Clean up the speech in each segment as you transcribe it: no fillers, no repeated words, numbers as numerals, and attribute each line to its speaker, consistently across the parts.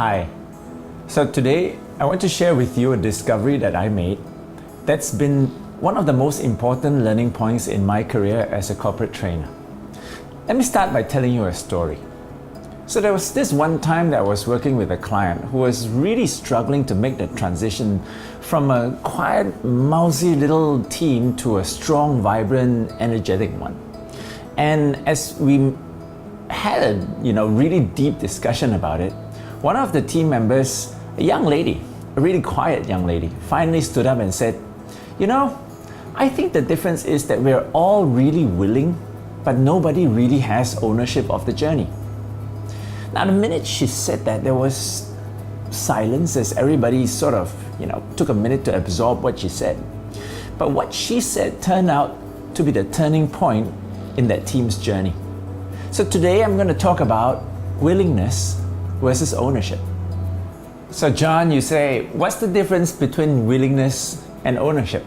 Speaker 1: Hi. So today I want to share with you a discovery that I made that's been one of the most important learning points in my career as a corporate trainer. Let me start by telling you a story. So there was this one time that I was working with a client who was really struggling to make the transition from a quiet, mousy little team to a strong, vibrant, energetic one. And as we had a really deep discussion about it, one of the team members, a young lady, a really quiet young lady, finally stood up and said, I think the difference is that we're all really willing, but nobody really has ownership of the journey. Now, the minute she said that, there was silence as everybody sort of, took a minute to absorb what she said. But what she said turned out to be the turning point in that team's journey. So today I'm going to talk about willingness versus ownership. So John, you say, what's the difference between willingness and ownership?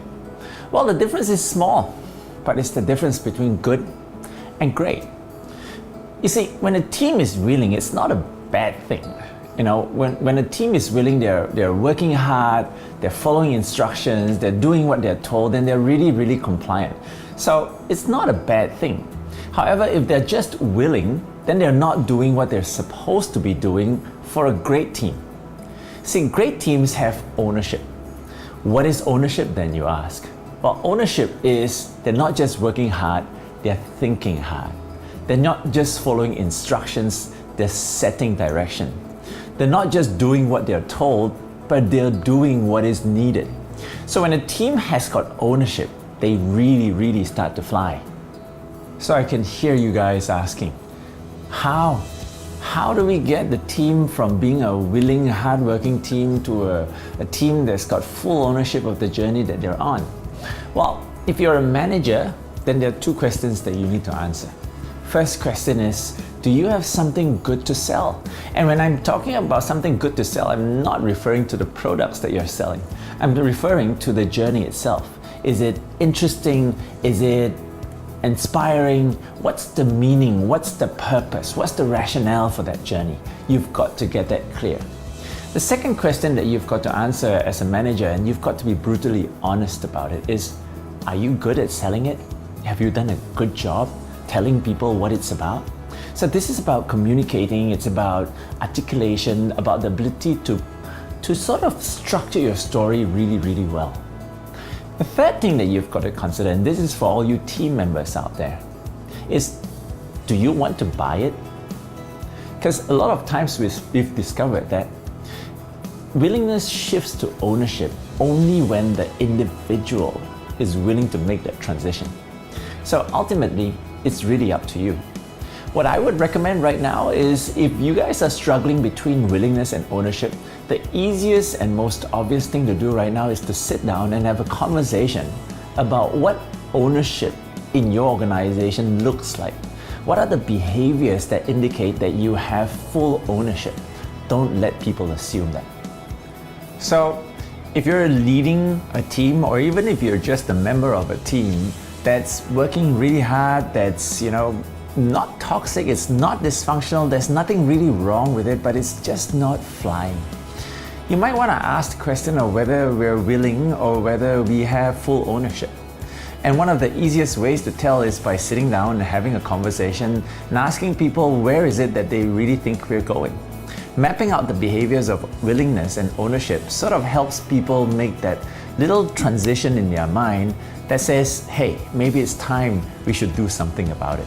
Speaker 1: Well, the difference is small, but it's the difference between good and great. You see, when a team is willing, it's not a bad thing. When a team is willing, they're working hard, they're following instructions, they're doing what they're told, and they're really, really compliant. So it's not a bad thing. However, if they're just willing, then they're not doing what they're supposed to be doing for a great team. See, great teams have ownership. What is ownership then, you ask? Well, ownership is they're not just working hard, they're thinking hard. They're not just following instructions, they're setting direction. They're not just doing what they're told, but they're doing what is needed. So when a team has got ownership, they really, really start to fly. So I can hear you guys asking, how do we get the team from being a willing, hardworking team to a team that's got full ownership of the journey that they're on? Well, if you're a manager, then there are two questions that you need to answer. First question is, do you have something good to sell? And when I'm talking about something good to sell, I'm not referring to the products that you're selling. I'm referring to the journey itself. Is it interesting? Is it inspiring? What's the meaning? What's the purpose? What's the rationale for that journey? You've got to get that clear. The second question that you've got to answer as a manager, and you've got to be brutally honest about it, is, are you good at selling it? Have you done a good job telling people what it's about? So this is about communicating, it's about articulation, about the ability to sort of structure your story really, really well. The third thing that you've got to consider, and this is for all you team members out there, is, do you want to buy it? Because a lot of times we've discovered that willingness shifts to ownership only when the individual is willing to make that transition. So ultimately, it's really up to you. What I would recommend right now is, if you guys are struggling between willingness and ownership, the easiest and most obvious thing to do right now is to sit down and have a conversation about what ownership in your organization looks like. What are the behaviors that indicate that you have full ownership? Don't let people assume that. So if you're leading a team, or even if you're just a member of a team that's working really hard, that's not toxic, it's not dysfunctional, there's nothing really wrong with it, but it's just not flying, you might want to ask the question of whether we're willing or whether we have full ownership. And one of the easiest ways to tell is by sitting down and having a conversation and asking people, where is it that they really think we're going? Mapping out the behaviors of willingness and ownership sort of helps people make that little transition in their mind that says, hey, maybe it's time we should do something about it.